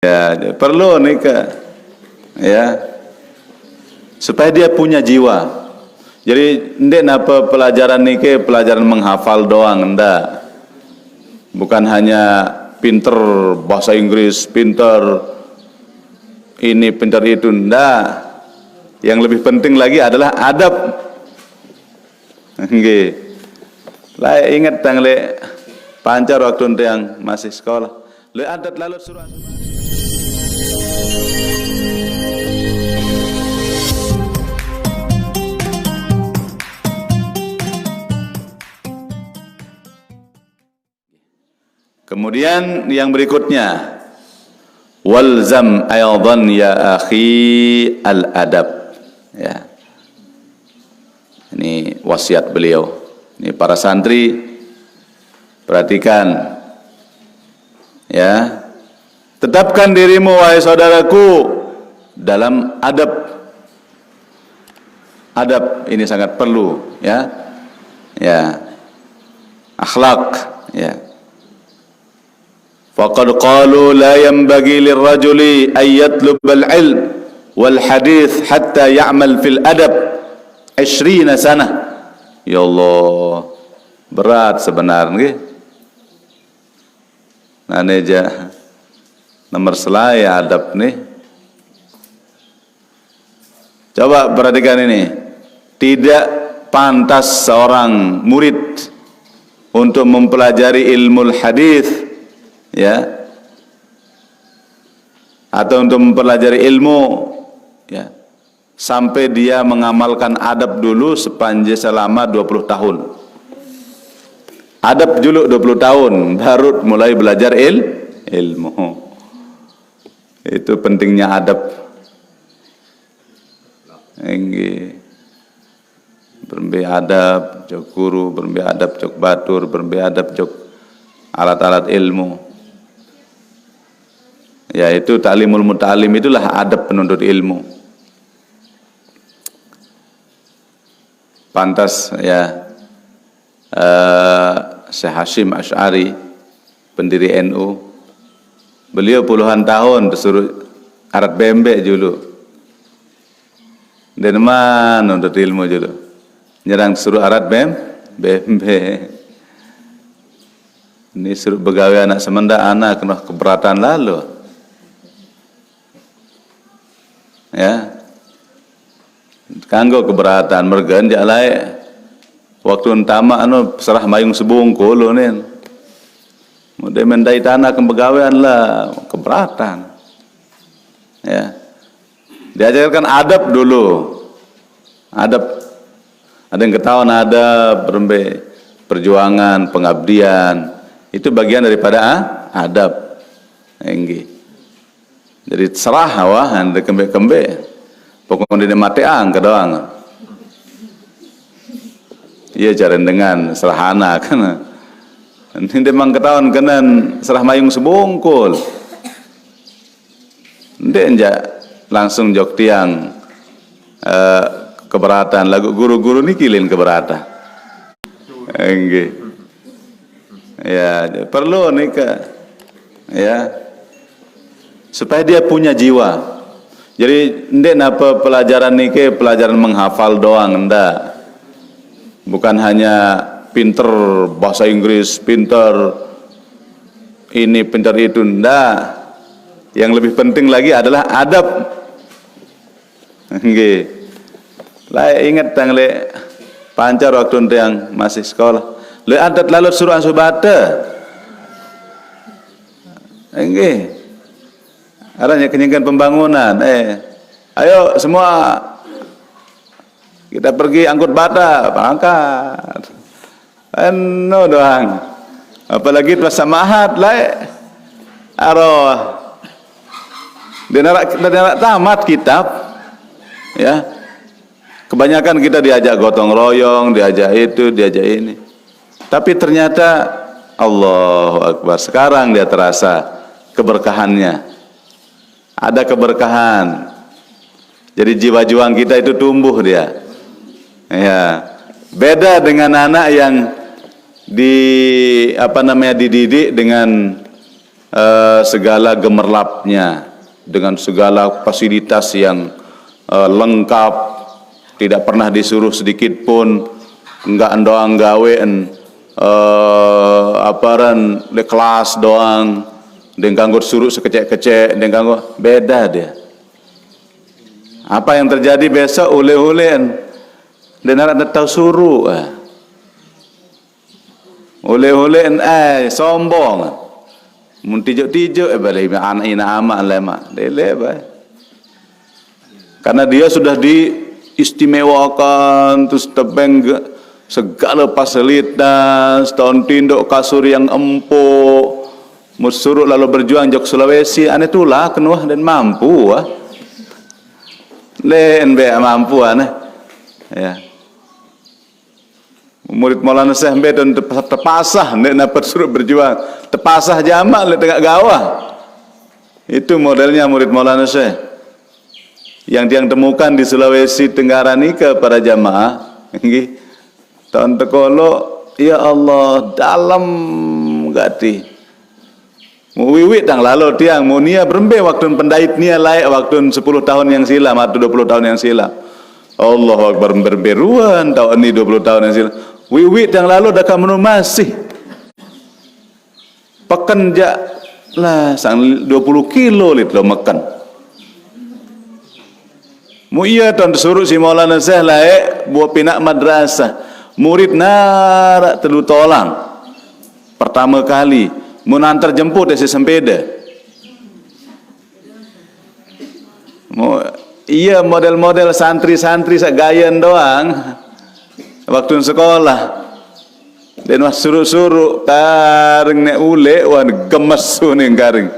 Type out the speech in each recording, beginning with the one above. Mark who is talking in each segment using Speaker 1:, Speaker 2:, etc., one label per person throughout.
Speaker 1: Ya, perlu nikah, ya, supaya dia punya jiwa. Jadi ndek napa pelajaran nikah pelajaran menghafal doang, ndak. Bukan hanya pinter bahasa Inggris, pinter ini, pinter itu, ndak. Yang lebih penting lagi adalah adab. Nggih. Lah ingat tang le pancar waktu ente yang masih sekolah. Le adat lalu suruh. Kemudian yang berikutnya, walzam aydan ya akhi al-adab. Ya. Ini wasiat beliau. Ini para santri perhatikan. Ya. Tetapkan dirimu wahai saudaraku dalam adab. Adab ini sangat perlu, ya. Ya. Akhlak, ya. Faqad qalu la yanbaghi lirrajuli an yatlubal ilm wal hadith hatta ya'mal fil adab 20 sana. Ya Allah, berat sebenarnya nggih. Naneja nomor selaya adab nih. Coba perhatikan ini. Tidak pantas seorang murid untuk mempelajari ilmu hadis, ya, atau untuk mempelajari ilmu, ya, sampai dia mengamalkan adab dulu selama 20 tahun. Adab dulu 20 tahun baru mulai belajar ilmu. Itu pentingnya adab. Nggih. Berembe adab jok guru, berembe adab jok batur, berembe adab jok alat-alat ilmu. Ya, itu ta'limul muta'alim, itulah adab penuntut ilmu. Pantas, ya, Syekh Hashim Asy'ari, pendiri NU, beliau puluhan tahun disuruh arat bembek dulu. Dan mana untuk ilmu dulu, nyerang suruh arat bembek. Ini suruh begawe anak semenda anak kena keberatan lalu. Ya, kanggo keberatan mergan jalai waktu entama serah mayung sebungkul nen. Mudah mendai tanah kebegawean lah keberatan. Ya. Diajarkan adab dulu. Adab. Ada yang ketahuan adab, berembe perjuangan, pengabdian. Itu bagian daripada adab. Enggi. Jadi serah awahan de kembe-kembe. Pokoknya di mateang ke doang. Iya jalan dengan serahana kan. Ini memang ketahuan kenan serah mayung sebungkul. Ndek enjak langsung jok tiang keberatan lagu guru-guru ni kilin keberatan. Nggih. Ya, perlu nikah. Ya. Supaya dia punya jiwa. Jadi ndek napa pelajaran nikah pelajaran menghafal doang, ndak. Bukan hanya pinter bahasa Inggris, pinter ini, pinter itu, ndak. Yang lebih penting lagi adalah adab. Nggih. Lah ingat tang le pancar waktu ente yang masih sekolah. Le adat lalu suruh asubata. Nggih. Aranya kenyakan pembangunan. Ayo semua kita pergi angkut bata, berangkat. Anu doang. Apalagi pas samahat lah. Aroh. Dan tamat kitab, ya. Kebanyakan kita diajak gotong royong, diajak itu, diajak ini. Tapi ternyata Allahu Akbar, sekarang dia terasa keberkahannya. Ada keberkahan. Jadi jiwa juang kita itu tumbuh dia. Ya. Beda dengan anak yang dididik dengan segala gemerlapnya, dengan segala fasilitas yang lengkap, tidak pernah disuruh sedikit pun, enggak doang gawean aparan le kelas doang, dengan nganggur suruh sekecek-kecek, dengan nganggur beda dia. Apa yang terjadi besok ule-ulean dan nak tahu suruh ule-ulean sombong. Mun tijuk-tijuk balai anak ina amak lema lele bae. Karena dia sudah diistimewakan, terus tebeng segala fasilitas, tahun tinduk kasur yang empuk, musuruh lalu berjuang jok Sulawesi, ane tulah kenuah dan mampu len be mampu ya. Murid Maulana Syekh Mbedon terpasah nek dapat suruh berjuang, terpasah jamak le tengah gawah. Itu modelnya murid Maulana Syekh yang temukan di Sulawesi Tenggara ni ke para jamaah nggih. Tahun tekolo ya Allah dalam gati. Mu wiwit dang lalu tiang mu nia berembe waktu pendait nia layak waktu 10 tahun yang silam atau 20 tahun yang silam. Allahu Akbar berberuan tahun ini 20 tahun yang silam. Wiwit yang lalu dah kamu masih pekan jak lah sang 20 kilo litro makan. Mu iya tahun suruh si Maulana Syekh laik buat pinak madrasah. Murid narak telu tolang. Pertama kali mun antar jemput dari sempeda. Iya model-model santri-santri sagayan doang. Waktu sekolah dan was suruh-suruh taring nek ule wan gemes ning garing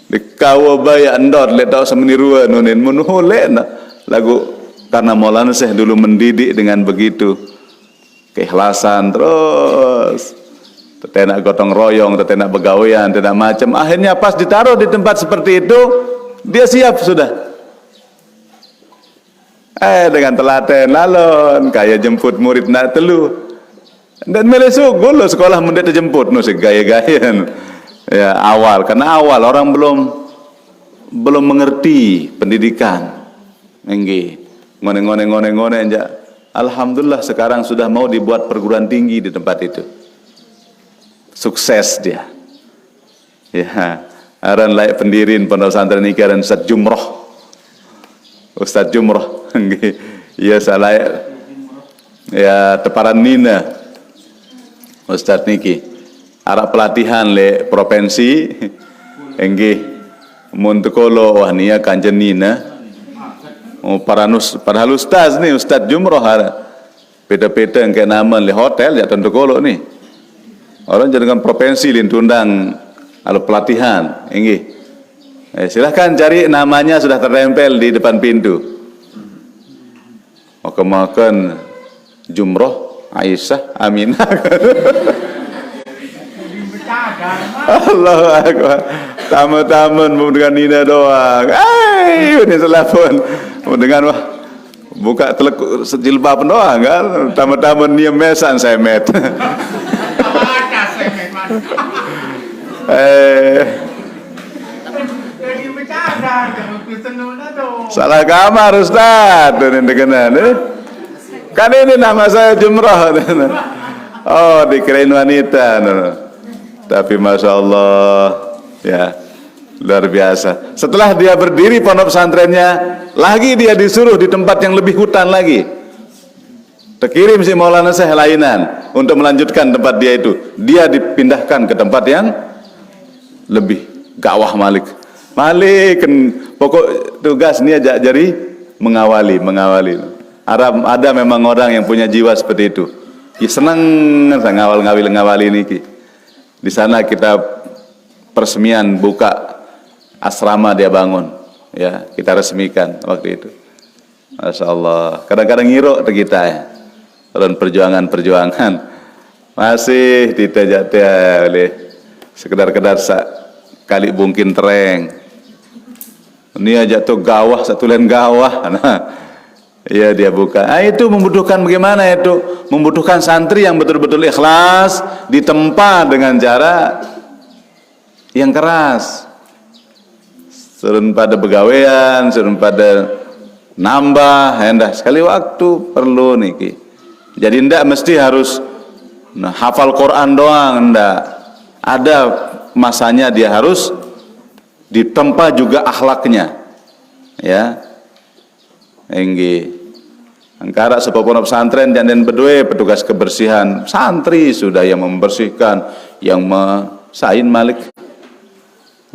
Speaker 1: dikawa bayak ndot le tau semeniruan nunin menule lagu karena Maulana Syekh dulu mendidik dengan begitu keikhlasan terus tetenak gotong royong, tetenak begawean, tetenak macam. Akhirnya pas ditaruh di tempat seperti itu dia siap sudah. Dengan telaten lalon kayak jemput murid nak telu dan melesu golo sekolah mendet jemput no segaya-gayan ya awal karena awal orang belum mengerti pendidikan nggih ngone aja. Alhamdulillah sekarang sudah mau dibuat perguruan tinggi di tempat itu, sukses dia ya. Aran layak pendirin pondok pesantren iki aran Ustaz Jumroh ya salah ya teparan Nina Ustaz niki arah pelatihan le provinsi enggih mun tekolo wah nia kanjen Nina padahal ustaz nih Ustaz Jumroh beda-beda yang kayak nama le hotel ya tekolo nih orang jadikan provinsi lintundang alu pelatihan enggih. Silahkan cari namanya sudah tertempel di depan pintu. Makan Jumroh Aisyah Aminah. Allahu Akbar. Tamu-tamu dengan Nina doang. Ini telepon. Dengan wah buka telekuk jilbab doang kan. Tamu-tamu niam mesan saya met. Salah kamar Ustaz kan ini nama saya Jumroh. Oh dikirain wanita tapi Masya Allah ya luar biasa. Setelah dia berdiri pondok pesantrennya lagi dia disuruh di tempat yang lebih hutan lagi, terkirim si Maulana Syekh lainan untuk melanjutkan tempat dia itu. Dia dipindahkan ke tempat yang lebih gawah malik pokok tugas ini aja jadi mengawali. Ada memang orang yang punya jiwa seperti itu. Ya senang ngawali ini. Di sana kita peresmian buka asrama dia bangun. Ya, kita resmikan waktu itu. Masya Allah. Kadang-kadang ngirok kita ya. Dan perjuangan masih ditajak oleh sekedar kali bungkin tereng. Ini aja tuh gawah satu lain gawah. Nah, ya dia buka. Itu membutuhkan bagaimana itu? Membutuhkan santri yang betul-betul ikhlas, ditempa dengan cara yang keras. Surun pada begawean, surun pada nambah, hendak sekali waktu perlu niki. Jadi ndak mesti harus hafal Quran doang, ndak. Ada masanya dia harus ditempa juga akhlaknya. Ya. Enggi. Angkara sepopon pesantren dan bedue petugas kebersihan, santri sudah yang membersihkan, yang sain malik.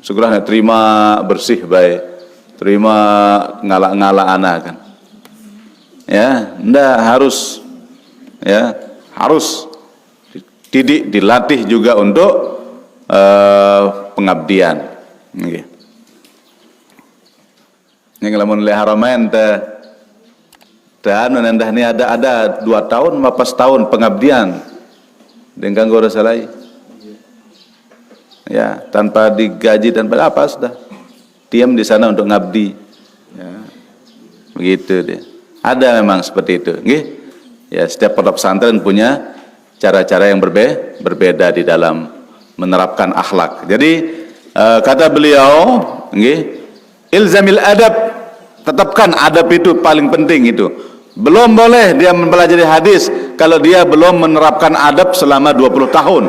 Speaker 1: Segera terima bersih baik, terima ngalak-ngalak anak kan. Ya, ndak harus, ya harus dididik, dilatih juga untuk pengabdian. Okay. Ini kalau mulai Haramain dan nendah ini ada 2 tahun, 4 tahun pengabdian dengan gora salai. Ya, tanpa digaji dan apa sudah diam di sana untuk ngabdi. Ya, begitu dia. Ada memang seperti itu. Nggih. Ya, setiap pondok pesantren punya cara-cara yang berbeda di dalam menerapkan akhlak. Jadi kata beliau, nggih, ilzamil adab, tetapkan adab itu paling penting itu. Belum boleh dia mempelajari hadis kalau dia belum menerapkan adab selama 20 tahun.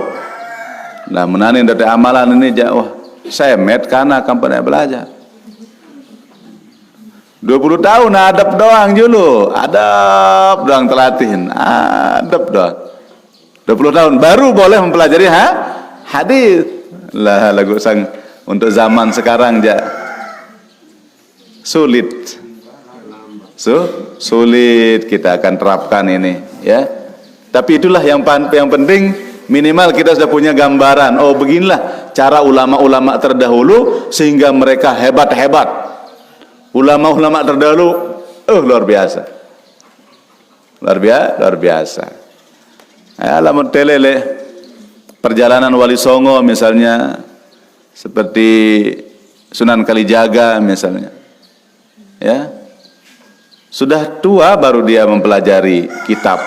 Speaker 1: Nah, menani dari amalan ini jauh. Saya met karena kampanye belajar. 20 tahun adab doang dulu, adab doang telatihin, adab doang. 20 tahun baru boleh mempelajari hadis. Lah lagu sang untuk zaman sekarang sulit. Sulit kita akan terapkan ini, ya. Tapi itulah yang penting. Minimal kita sudah punya gambaran. Oh, beginilah cara ulama-ulama terdahulu sehingga mereka hebat-hebat. Ulama-ulama terdahulu, luar biasa. Luar biasa. Alamun telele perjalanan Wali Songo misalnya, seperti Sunan Kalijaga misalnya. Ya. Sudah tua baru dia mempelajari kitab.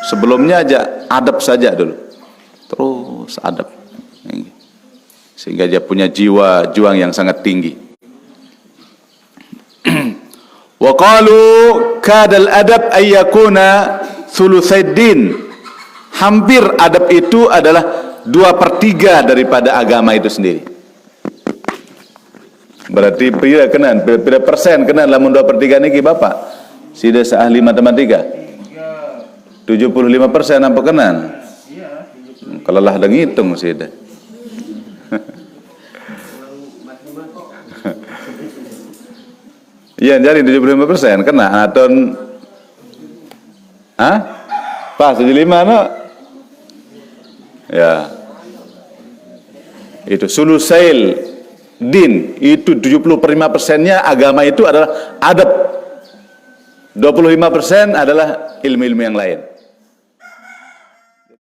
Speaker 1: Sebelumnya aja adab saja dulu. Terus adab, sehingga dia punya jiwa juang yang sangat tinggi. Wa qalu kadal adab ayyakuna thulutsaid-din. Hampir adab itu adalah 2/3 daripada agama itu sendiri. Berarti pira kenan, pira persen kenan lamun 2/3 niki Bapak. Sida seahli matematika. 75% apa kenan? Kalau lah ada ngitung sih dah. Iya, jadi 75% kena atau pas 75 no? Ya. Itu sulusail din, itu 75%-nya agama itu adalah adab. 25% adalah ilmu-ilmu yang lain.